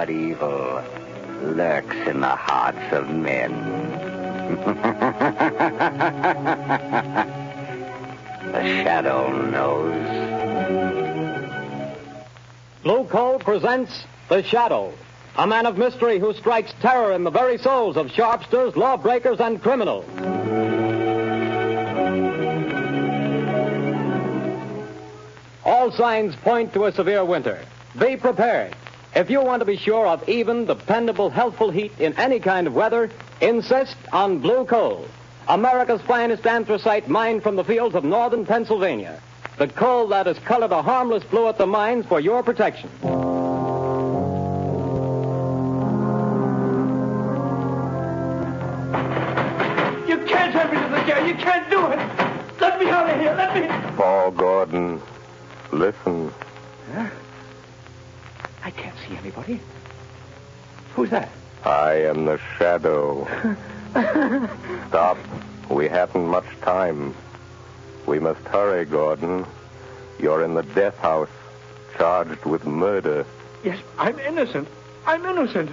but evil lurks in the hearts of men. The shadow knows. Blue Coal presents The Shadow, a man of mystery who strikes terror in the very souls of sharpsters, lawbreakers, and criminals. All signs point to a severe winter. Be prepared. If you want to be sure of even, dependable, healthful heat in any kind of weather, insist on Blue Coal, America's finest anthracite mined from the fields of northern Pennsylvania. The coal that is colored a harmless blue at the mines for your protection. You can't have me to the jail. You can't do it. Let me out of here. Let me... Paul Gordon, listen. Huh? I can't see anybody. Who's that? I am the Shadow. Stop. We haven't much time. We must hurry, Gordon. You're in the death house, charged with murder. Yes, I'm innocent. I'm innocent.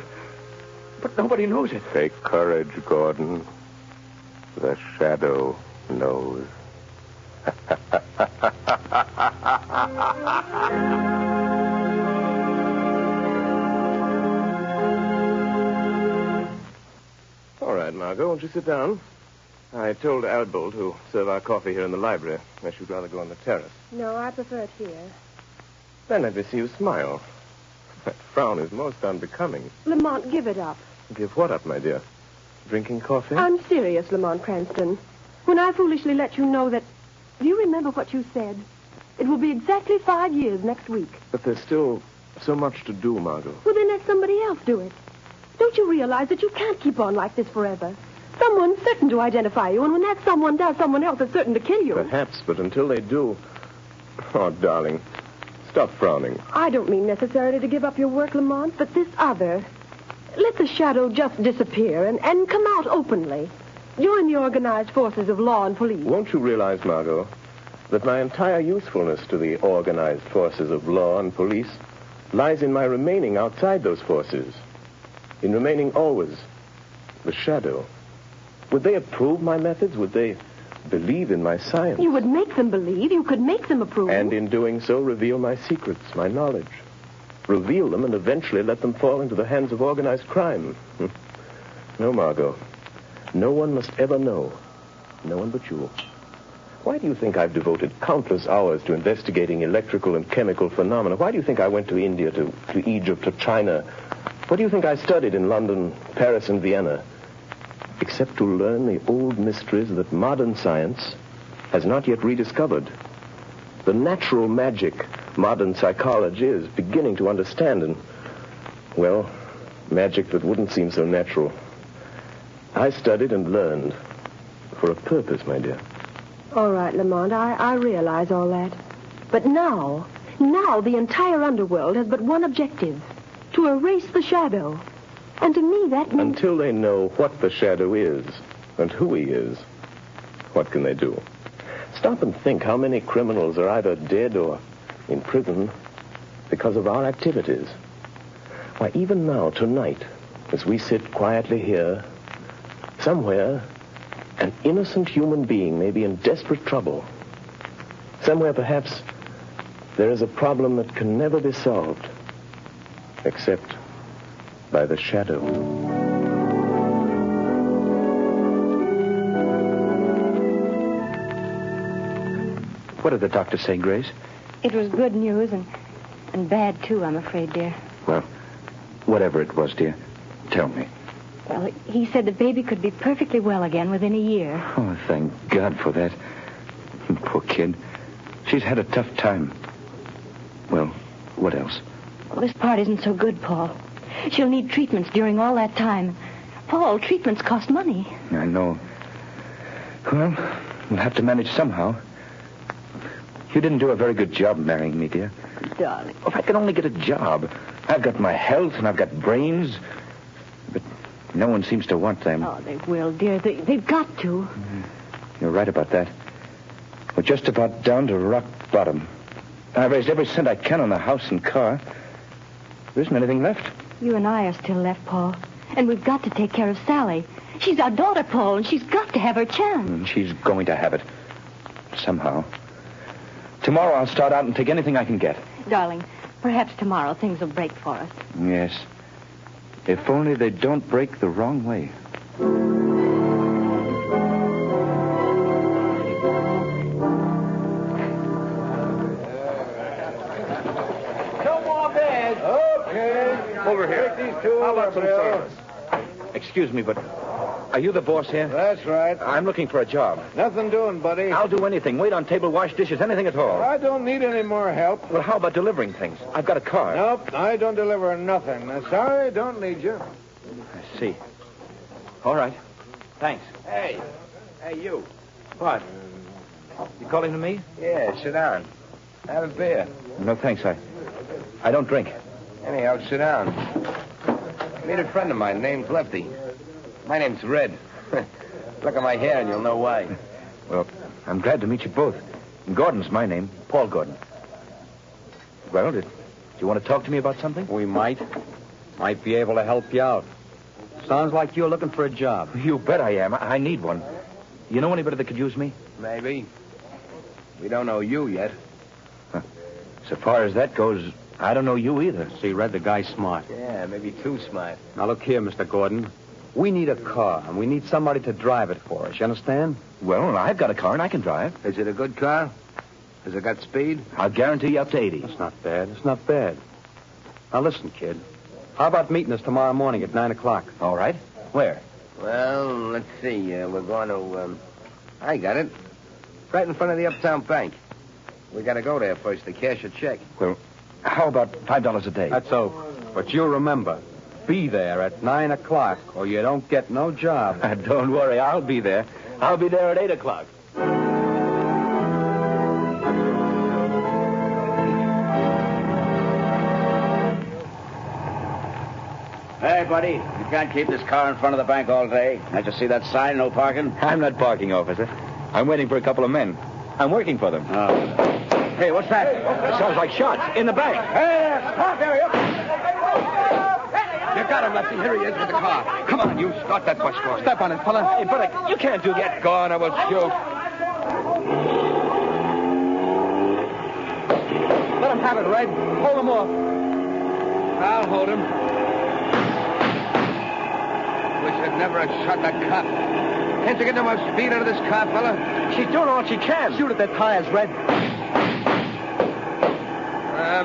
But nobody knows it. Take courage, Gordon. The Shadow knows. All right, Margot, won't you sit down? I told Albol to serve our coffee here in the library, unless you'd rather go on the terrace. No, I prefer it here. Then let me see you smile. That frown is most unbecoming. Lamont, give it up. Give what up, my dear? Drinking coffee? I'm serious, Lamont Cranston. When I foolishly let you know that... Do you remember what you said? It will be exactly 5 years next week. But there's still so much to do, Margot. Well, then let somebody else do it. Don't you realize that you can't keep on like this forever? Someone's certain to identify you, and when that someone does, someone else is certain to kill you. Perhaps, but until they do... Oh, darling, stop frowning. I don't mean necessarily to give up your work, Lamont, but this other. Let the Shadow just disappear and come out openly. Join the organized forces of law and police. Won't you realize, Margot, that my entire usefulness to the organized forces of law and police lies in my remaining outside those forces, in remaining always the Shadow? Would they approve my methods? Would they believe in my science? You would make them believe. You could make them approve. And in doing so, reveal my secrets, my knowledge. Reveal them and eventually let them fall into the hands of organized crime. No, Margot. No one must ever know. No one but you. Why do you think I've devoted countless hours to investigating electrical and chemical phenomena? Why do you think I went to India, to Egypt, to China? What do you think I studied in London, Paris, and Vienna? Except to learn the old mysteries that modern science has not yet rediscovered. The natural magic modern psychology is beginning to understand, and, well, magic that wouldn't seem so natural. I studied and learned for a purpose, my dear. All right, Lamont, I realize all that. But now the entire underworld has but one objective: to erase the Shadow. And to me, that means... Until they know what the Shadow is and who he is, what can they do? Stop and think how many criminals are either dead or in prison because of our activities. Why, even now, tonight, as we sit quietly here, somewhere, an innocent human being may be in desperate trouble. Somewhere, perhaps, there is a problem that can never be solved, except by the Shadow. What did the doctor say, Grace? It was good news and bad, too, I'm afraid, dear. Well, whatever it was, dear, tell me. Well, he said the baby could be perfectly well again within a year. Oh, thank God for that. Poor kid. She's had a tough time. Well, what else? Well, this part isn't so good, Paul. She'll need treatments during all that time. Paul, treatments cost money. I know. Well, we'll have to manage somehow. You didn't do a very good job marrying me, dear. Darling. If I could only get a job. I've got my health and I've got brains. But no one seems to want them. Oh, they will, dear. They've got to. You're right about that. We're just about down to rock bottom. I've raised every cent I can on the house and car. There isn't anything left. You and I are still left, Paul. And we've got to take care of Sally. She's our daughter, Paul, and she's got to have her chance. She's going to have it. Somehow. Tomorrow I'll start out and take anything I can get. Darling, perhaps tomorrow things will break for us. Yes. If only they don't break the wrong way. Over here. Take these two. How about some service? Excuse me, but are you the boss here? That's right. I'm looking for a job. Nothing doing, buddy. I'll do anything. Wait on table, wash dishes, anything at all. I don't need any more help. Well, how about delivering things? I've got a car. Nope, I don't deliver nothing. Sorry, don't need you. I see. All right. Thanks. Hey, you. What? You calling to me? Yeah, sit down. Have a beer. No, thanks. I don't drink. Anyhow, sit down. Meet a friend of mine named Lefty. My name's Red. Look at my hair and you'll know why. Well, I'm glad to meet you both. Gordon's my name, Paul Gordon. Well, do you want to talk to me about something? We might be able to help you out. Sounds like you're looking for a job. You bet I am. I need one. You know anybody that could use me? Maybe. We don't know you yet. So far as that goes, I don't know you either. See, Red, the guy's smart. Yeah, maybe too smart. Now, look here, Mr. Gordon. We need a car, and we need somebody to drive it for us. You understand? Well, I've got a car, and I can drive. Is it a good car? Has it got speed? I'll guarantee you up to 80. That's not bad. It's not bad. Now, listen, kid. How about meeting us tomorrow morning at 9 o'clock? All right. Where? Well, let's see. We're going to, I got it. Right in front of the Uptown Bank. We got to go there first to cash a check. Well, how about $5 a day? That's so. But you remember, be there at 9 o'clock, or you don't get no job. Don't worry, I'll be there. I'll be there at 8 o'clock. Hey, buddy, you can't keep this car in front of the bank all day. Can't you see that sign, no parking? I'm not parking, officer. I'm waiting for a couple of men. I'm working for them. Oh. Hey, what's that? It sounds like shots in the bank. Hey, stop there, you. You got him, Lefty. Here he is with the car. Come on, you. Start that bus for us. Step on it, fella. Hey, but you can't do that. Go on, I will shoot. Let him have it, Red. Hold him off. I'll hold him. Wish I'd never have shot that cop. Can't you get no more speed out of this car, fella? She's doing all she can. Shoot at their tires, Red.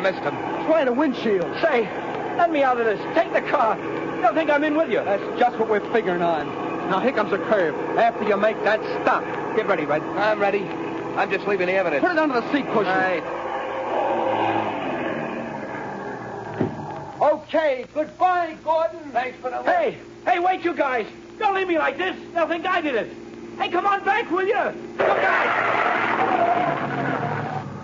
Missed him. Trying a windshield. Say, let me out of this. Take the car. They'll think I'm in with you. That's just what we're figuring on. Now, here comes a curve. After you make that stop, get ready, Red. I'm ready. I'm just leaving the evidence. Put it under the seat cushion. Right. Okay, goodbye, Gordon. Thanks for the... Hey, wait, you guys. Don't leave me like this. They'll think I did it. Hey, come on back, will you? Look out!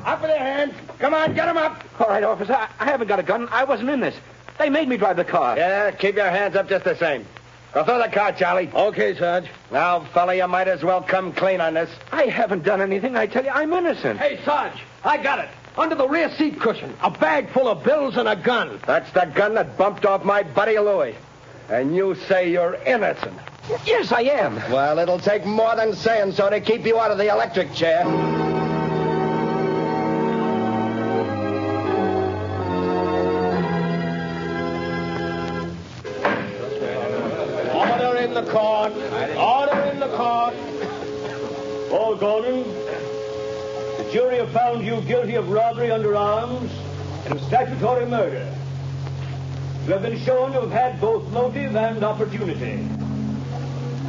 Up with their hands. Come on, get them up. All right, officer. I haven't got a gun. I wasn't in this. They made me drive the car. Yeah, keep your hands up just the same. Go through the car, Charlie. Okay, Sarge. Now, fella, you might as well come clean on this. I haven't done anything. I tell you, I'm innocent. Hey, Sarge, I got it. Under the rear seat cushion. A bag full of bills and a gun. That's the gun that bumped off my buddy Louie. And you say you're innocent. Yes, I am. Well, it'll take more than saying so to keep you out of the electric chair. Order in the court. Order in the court. Paul Gordon, the jury have found you guilty of robbery under arms and statutory murder. You have been shown to have had both motive and opportunity.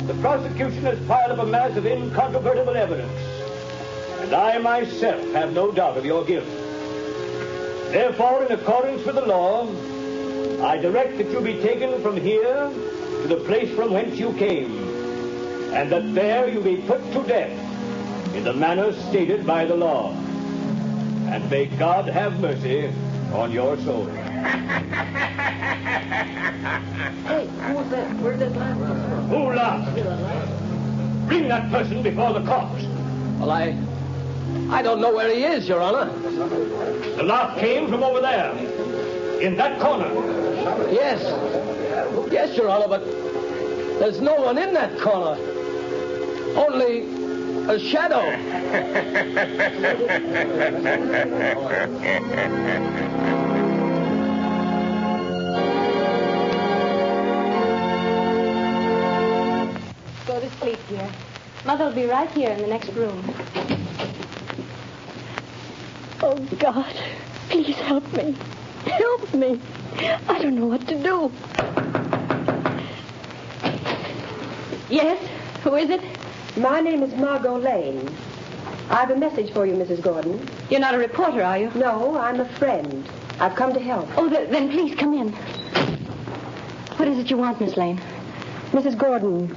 The prosecution has piled up a mass of incontrovertible evidence, and I myself have no doubt of your guilt. Therefore, in accordance with the law, I direct that you be taken from here to the place from whence you came, and that there you be put to death in the manner stated by the law. And may God have mercy on your soul. Hey, who's that? Where did that laugh come from? Who laughed? Bring that person before the court. Well, I don't know where he is, Your Honor. The laugh came from over there. In that corner. Yes. Yes, Your Honor, but there's no one in that corner. Only a shadow. Go to sleep, dear. Mother'll be right here in the next room. Oh, God, please help me. Help me. I don't know what to do. Yes? Who is it? My name is Margot Lane. I have a message for you, Mrs. Gordon. You're not a reporter, are you? No, I'm a friend. I've come to help. Oh, then please come in. What is it you want, Miss Lane? Mrs. Gordon,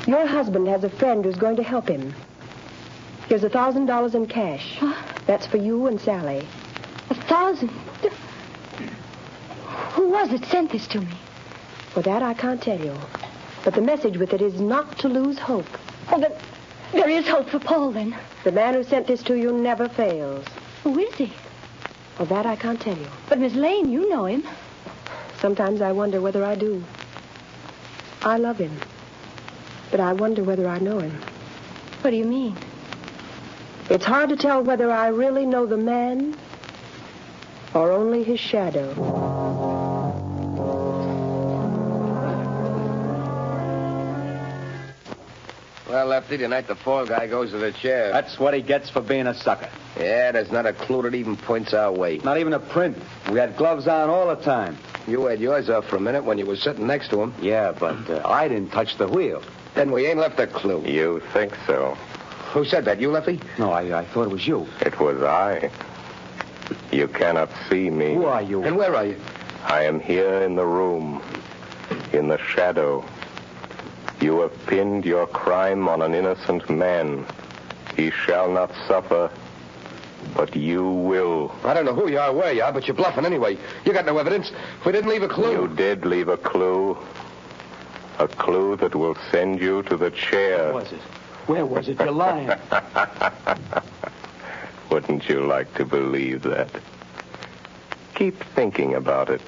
your husband has a friend who's going to help him. Here's $1,000 in cash. Huh? That's for you and Sally. 1,000? Who was it sent this to me? For that, I can't tell you. But the message with it is not to lose hope. Oh, but there is hope for Paul, then. The man who sent this to you never fails. Who is he? For that, I can't tell you. But, Miss Lane, you know him. Sometimes I wonder whether I do. I love him. But I wonder whether I know him. What do you mean? It's hard to tell whether I really know the man or only his shadow. Well, Lefty, tonight the fall guy goes to the chair. That's what he gets for being a sucker. Yeah, there's not a clue that even points our way. Not even a print. We had gloves on all the time. You had yours off for a minute when you were sitting next to him. Yeah, but I didn't touch the wheel. Then we ain't left a clue. You think so? Who said that? You, Lefty? No, I thought it was you. It was I. You cannot see me. Who are you? And where are you? I am here in the room, in the shadow. You have pinned your crime on an innocent man. He shall not suffer, but you will. I don't know who you are, where you are, but you're bluffing anyway. You got no evidence. We didn't leave a clue. You did leave a clue. A clue that will send you to the chair. Where was it? Where was it? You're lying. Wouldn't you like to believe that? Keep thinking about it.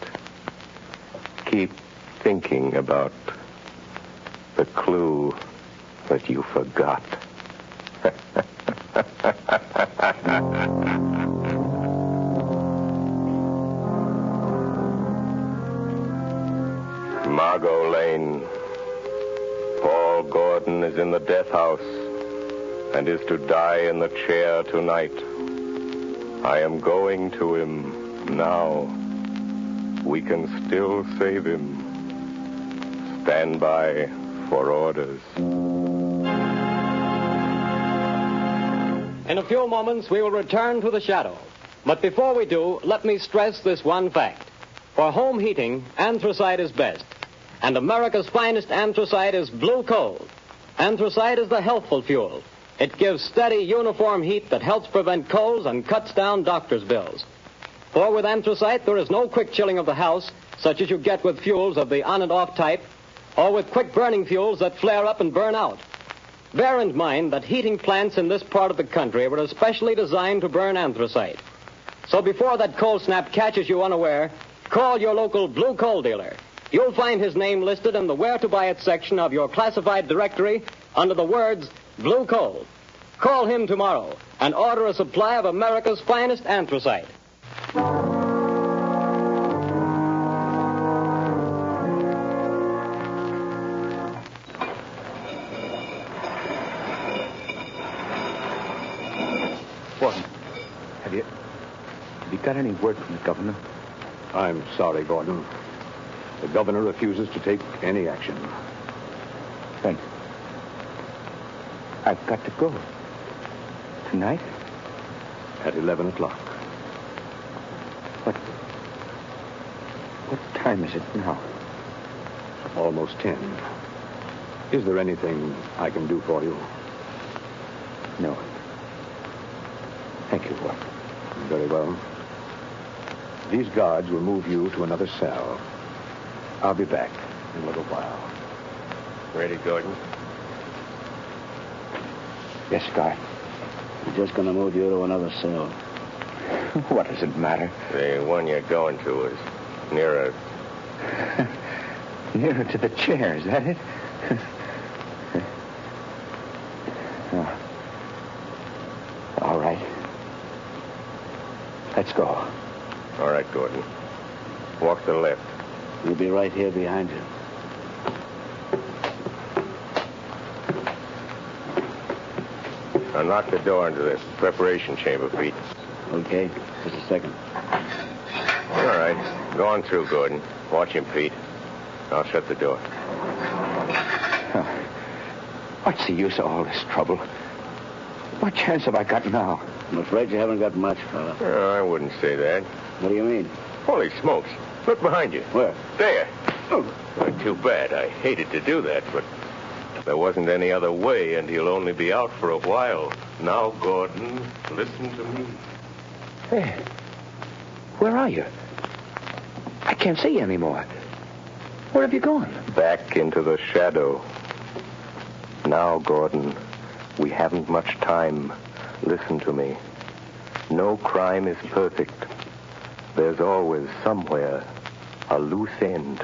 Keep thinking about the clue that you forgot. Margot Lane. Paul Gordon is in the death house and is to die in the chair tonight. I am going to him now. We can still save him. Stand by for orders. In a few moments, we will return to the shadow. But before we do, let me stress this one fact. For home heating, anthracite is best. And America's finest anthracite is blue coal. Anthracite is the healthful fuel. It gives steady, uniform heat that helps prevent colds and cuts down doctor's bills. For with anthracite, there is no quick chilling of the house, such as you get with fuels of the on and off type, or with quick burning fuels that flare up and burn out. Bear in mind that heating plants in this part of the country were especially designed to burn anthracite. So before that cold snap catches you unaware, call your local blue coal dealer. You'll find his name listed in the Where to Buy It section of your classified directory under the words Blue Coal. Call him tomorrow and order a supply of America's finest anthracite. Gordon, have you got any word from the governor? I'm sorry, Gordon. The governor refuses to take any action. Then I've got to go. Tonight? At 11 o'clock. What time is it now? Almost 10. Is there anything I can do for you? No. Thank you, Gordon. Very well. These guards will move you to another cell. I'll be back in a little while. Ready, Gordon? Yes, Guy. We're just going to move you to another cell. What does it matter? The one you're going to is Nearer. Nearer to the chair, is that it? Oh. All right. Let's go. All right, Gordon. Walk to the left. We'll be right here behind you. Now knock the door into this preparation chamber, Pete. Okay, just a second. All right. Go on through, Gordon. Watch him, Pete. I'll shut the door. What's the use of all this trouble? What chance have I got now? I'm afraid you haven't got much, fella. I wouldn't say that. What do you mean? Holy smokes. Look behind you. Where? There. Oh. Too bad. I hated to do that, but there wasn't any other way, and he'll only be out for a while. Now, Gordon, listen to me. Hey, where are you? I can't see you anymore. Where have you gone? Back into the shadow. Now, Gordon, we haven't much time. Listen to me. No crime is perfect. There's always somewhere a loose end.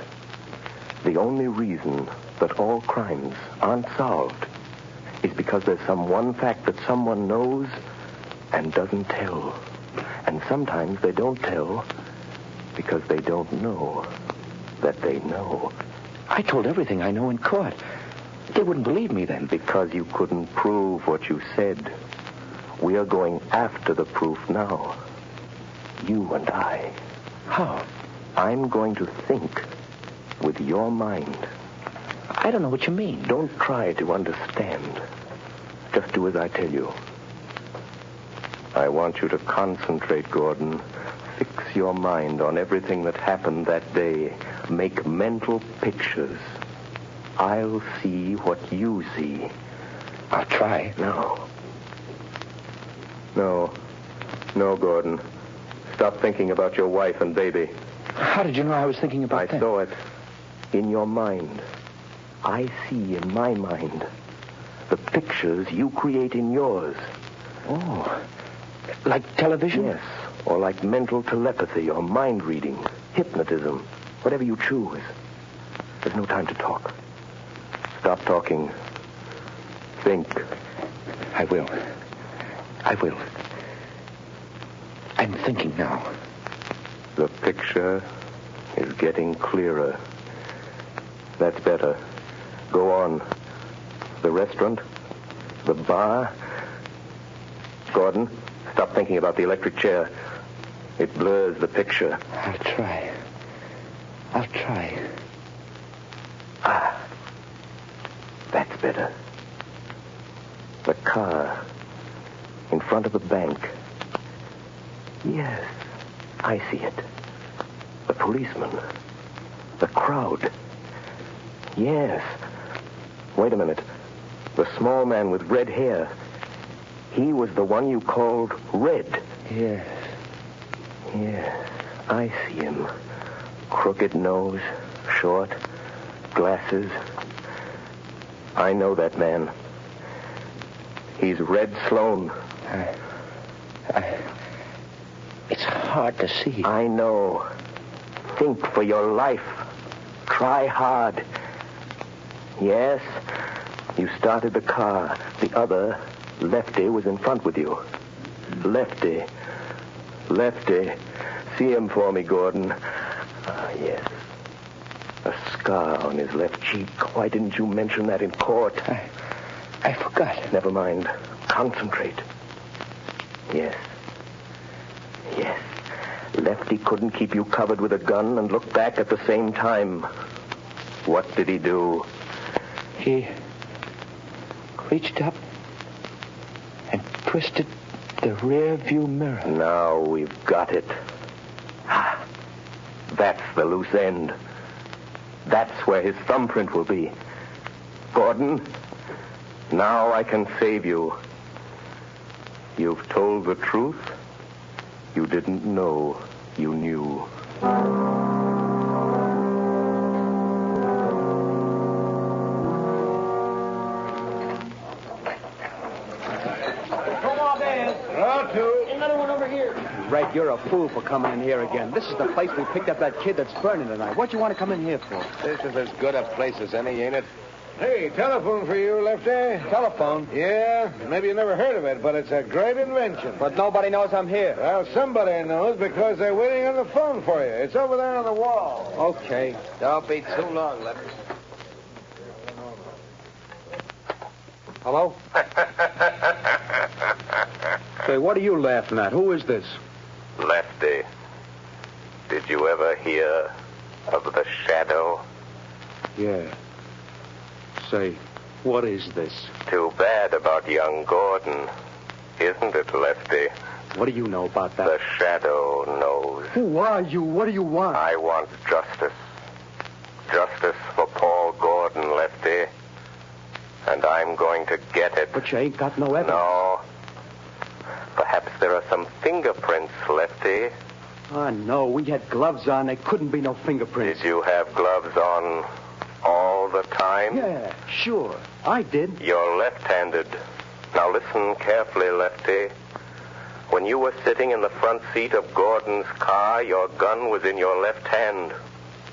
The only reason that all crimes aren't solved is because there's some one fact that someone knows and doesn't tell. And sometimes they don't tell because they don't know that they know. I told everything I know in court. They wouldn't believe me then. Because you couldn't prove what you said. We are going after the proof now. You and I. How? I'm going to think with your mind. I don't know what you mean. Don't try to understand. Just do as I tell you. I want you to concentrate, Gordon. Fix your mind on everything that happened that day. Make mental pictures. I'll see what you see. I'll try. No, Gordon. Stop thinking about your wife and baby. How did you know I was thinking about them? I saw it in your mind. I see in my mind the pictures you create in yours. Oh, like television? Yes, or like mental telepathy or mind reading, hypnotism, whatever you choose. There's no time to talk. Stop talking. Think. I will. I'm thinking now. The picture is getting clearer. That's better. Go on. The restaurant? The bar? Gordon, stop thinking about the electric chair. It blurs the picture. I'll try. That's better. The car in front of the bank. Yes, I see it. The policeman. The crowd. Yes. Wait a minute. The small man with red hair. He was the one you called Red. Yes, I see him. Crooked nose, short, glasses. I know that man. He's Red Sloan. It's hard to see. I know. Think for your life. Try hard. Yes, you started the car. The other, Lefty, was in front with you. Lefty. See him for me, Gordon. Yes. A scar on his left cheek. Why didn't you mention that in court? I forgot. Never mind. Concentrate. Yes. Lefty couldn't keep you covered with a gun and look back at the same time. What did he do? He reached up and twisted the rear view mirror. Now we've got it. That's the loose end. That's where his thumbprint will be. Gordon, now I can save you. You've told the truth. You didn't know you knew. Come on, man. Another one over here. Red, you're a fool for coming in here again. This is the place we picked up that kid that's burning tonight. What you want to come in here for? This is as good a place as any, ain't it? Hey, telephone for you, Lefty. Telephone? Yeah, maybe you never heard of it, but it's a great invention. But nobody knows I'm here. Well, somebody knows because they're waiting on the phone for you. It's over there on the wall. Okay. Don't be too long, Lefty. Hello? Say, what are you laughing at? Who is this? Lefty, did you ever hear of the Shadow? Yeah. Say, what is this? Too bad about young Gordon, isn't it, Lefty? What do you know about that? The Shadow knows. Who are you? What do you want? I want justice. Justice for Paul Gordon, Lefty. And I'm going to get it. But you ain't got no evidence. No. Perhaps there are some fingerprints, Lefty. Oh, no. We had gloves on. There couldn't be no fingerprints. Did you have gloves on all the time? Yeah, sure. I did. You're left-handed. Now listen carefully, Lefty. When you were sitting in the front seat of Gordon's car, your gun was in your left hand.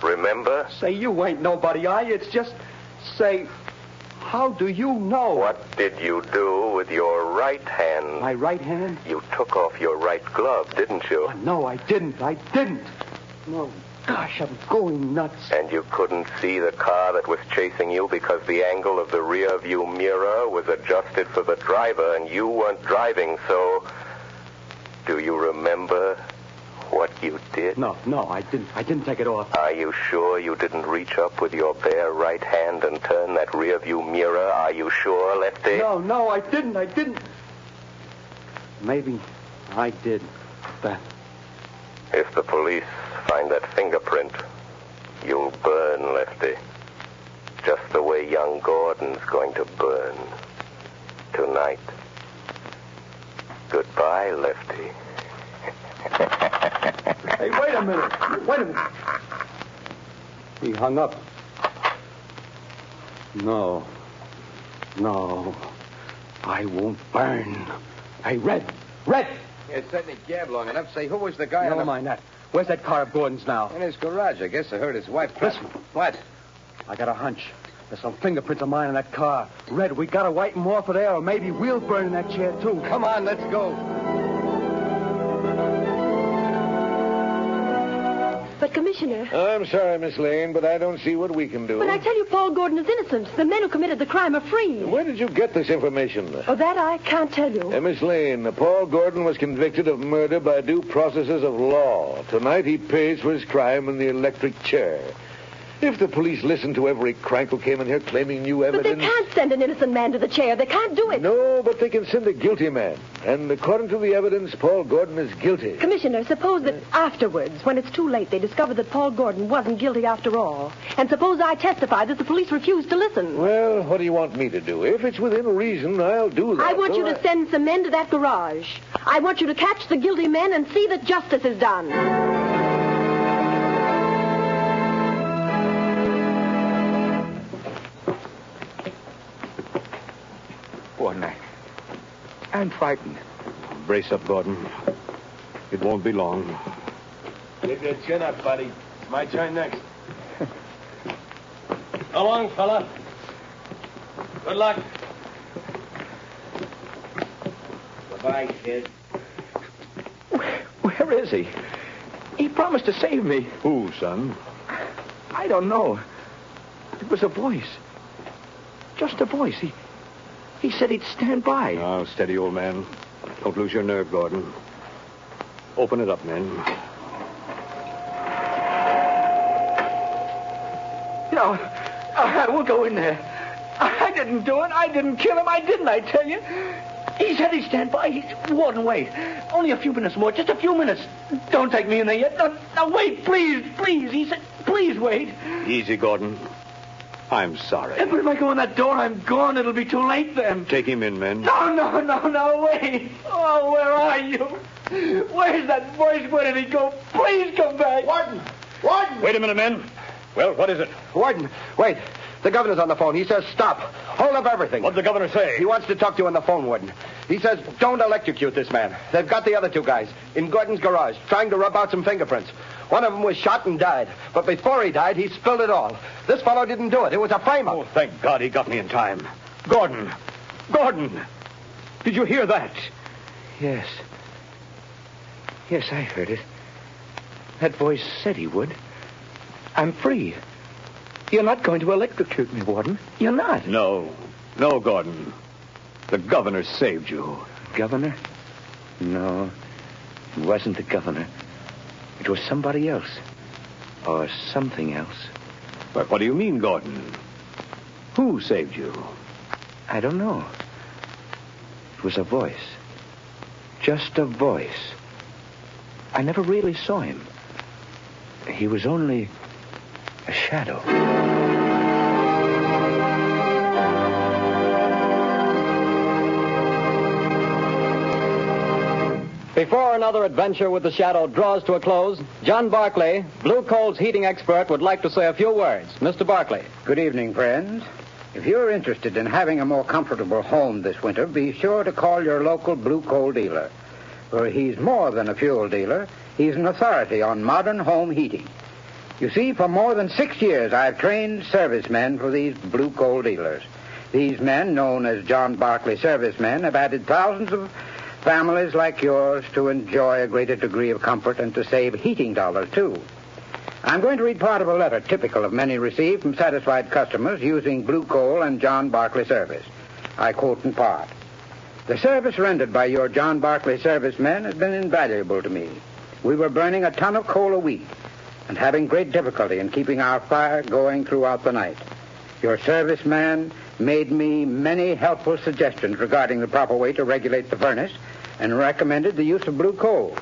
Remember? Say, you ain't nobody, It's just... Say... How do you know? What did you do with your right hand? My right hand? You took off your right glove, didn't you? Oh, no, I didn't. No, gosh, I'm going nuts. And you couldn't see the car that was chasing you because the angle of the rear view mirror was adjusted for the driver and you weren't driving, so... Do you remember what you did? No, I didn't take it off. Are you sure you didn't reach up with your bare right hand and turn that rear view mirror? Are you sure, Lefty? No, I didn't. Maybe I did that. If the police find that fingerprint, you'll burn, Lefty. Just the way young Gordon's going to burn tonight. Goodbye, Lefty. Hey, wait a minute. He hung up. No, I won't burn. Hey, Red! You certainly gabbed long enough. Say, who was the guy Never mind that. Where's that car of Gordon's now? In his garage. I guess I heard his wife. Listen. What? I got a hunch. There's some fingerprints of mine in that car. Red, we gotta wipe them off of there, or maybe we'll burn in that chair, too. Come on, let's go. But, Commissioner... I'm sorry, Miss Lane, but I don't see what we can do. But I tell you, Paul Gordon is innocent. The men who committed the crime are free. Where did you get this information? Oh, that I can't tell you. Miss Lane, Paul Gordon was convicted of murder by due processes of law. Tonight he pays for his crime in the electric chair. If the police listened to every crank who came in here claiming new evidence... But they can't send an innocent man to the chair. They can't do it. No, but they can send a guilty man. And according to the evidence, Paul Gordon is guilty. Commissioner, suppose that afterwards, when it's too late, they discover that Paul Gordon wasn't guilty after all. And suppose I testify that the police refused to listen. Well, what do you want me to do? If it's within reason, I'll do that. I want you to send some men to that garage. I want you to catch the guilty men and see that justice is done. Gordon, I'm frightened. Brace up, Gordon. It won't be long. Get your chin up, buddy. It's my turn next. Go on, fella. Good luck. Goodbye, kid. Where is he? He promised to save me. Who, son? I don't know. It was a voice. Just a voice. He said he'd stand by. Now, steady, old man. Don't lose your nerve, Gordon. Open it up, men. No, I won't go in there. I didn't do it. I didn't kill him. I tell you. He said he'd stand by. Warden, wait. Only a few minutes more. Just a few minutes. Don't take me in there yet. No, wait, please. He said, please wait. Easy, Gordon. I'm sorry. But if I go in that door, I'm gone. It'll be too late then. Take him in, men. No, wait. Oh, where are you? Where's that voice? Where did he go? Please come back. Warden! Wait a minute, men. Well, what is it? Warden, wait. The governor's on the phone. He says stop. Hold up everything. What'd the governor say? He wants to talk to you on the phone, Warden. He says, don't electrocute this man. They've got the other two guys in Gordon's garage, trying to rub out some fingerprints. One of them was shot and died. But before he died, he spilled it all. This fellow didn't do it. It was a frame-up. Oh, thank God he got me in time. Gordon! Gordon! Did you hear that? Yes. Yes, I heard it. That voice said he would. I'm free. You're not going to electrocute me, Warden. You're not. No, Gordon. The governor saved you. Governor? No, it wasn't the governor. It was somebody else. Or something else. But what do you mean, Gordon? Who saved you? I don't know. It was a voice. Just a voice. I never really saw him. He was only a shadow. Before another adventure with the Shadow draws to a close, John Barclay, Blue Coal's heating expert, would like to say a few words. Mr. Barclay. Good evening, friends. If you're interested in having a more comfortable home this winter, be sure to call your local Blue Coal dealer. For he's more than a fuel dealer. He's an authority on modern home heating. You see, for more than 6 years, I've trained servicemen for these Blue Coal dealers. These men, known as John Barclay servicemen, have added thousands of families like yours to enjoy a greater degree of comfort and to save heating dollars, too. I'm going to read part of a letter typical of many received from satisfied customers using Blue Coal and John Barclay service. I quote in part. The service rendered by your John Barclay servicemen has been invaluable to me. We were burning a ton of coal a week and having great difficulty in keeping our fire going throughout the night. Your serviceman made me many helpful suggestions regarding the proper way to regulate the furnace and recommended the use of Blue Coal.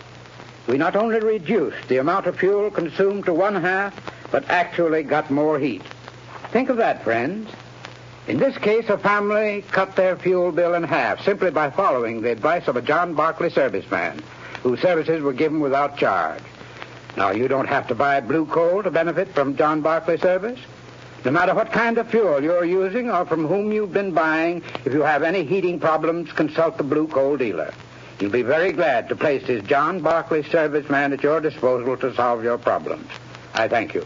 We not only reduced the amount of fuel consumed to 1/2, but actually got more heat. Think of that, friends. In this case, a family cut their fuel bill in half simply by following the advice of a John Barclay serviceman, whose services were given without charge. Now, you don't have to buy Blue Coal to benefit from John Barclay service. No matter what kind of fuel you're using or from whom you've been buying, if you have any heating problems, consult the Blue Coal dealer. He'll be very glad to place his John Barclay serviceman at your disposal to solve your problems. I thank you.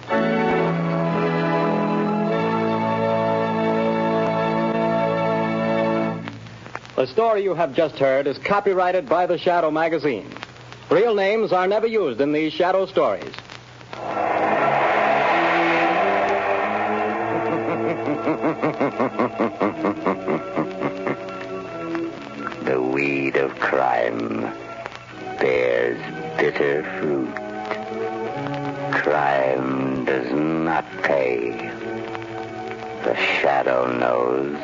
The story you have just heard is copyrighted by the Shadow magazine. Real names are never used in these Shadow stories. The weed of crime bears bitter fruit. Crime does not pay. The Shadow knows.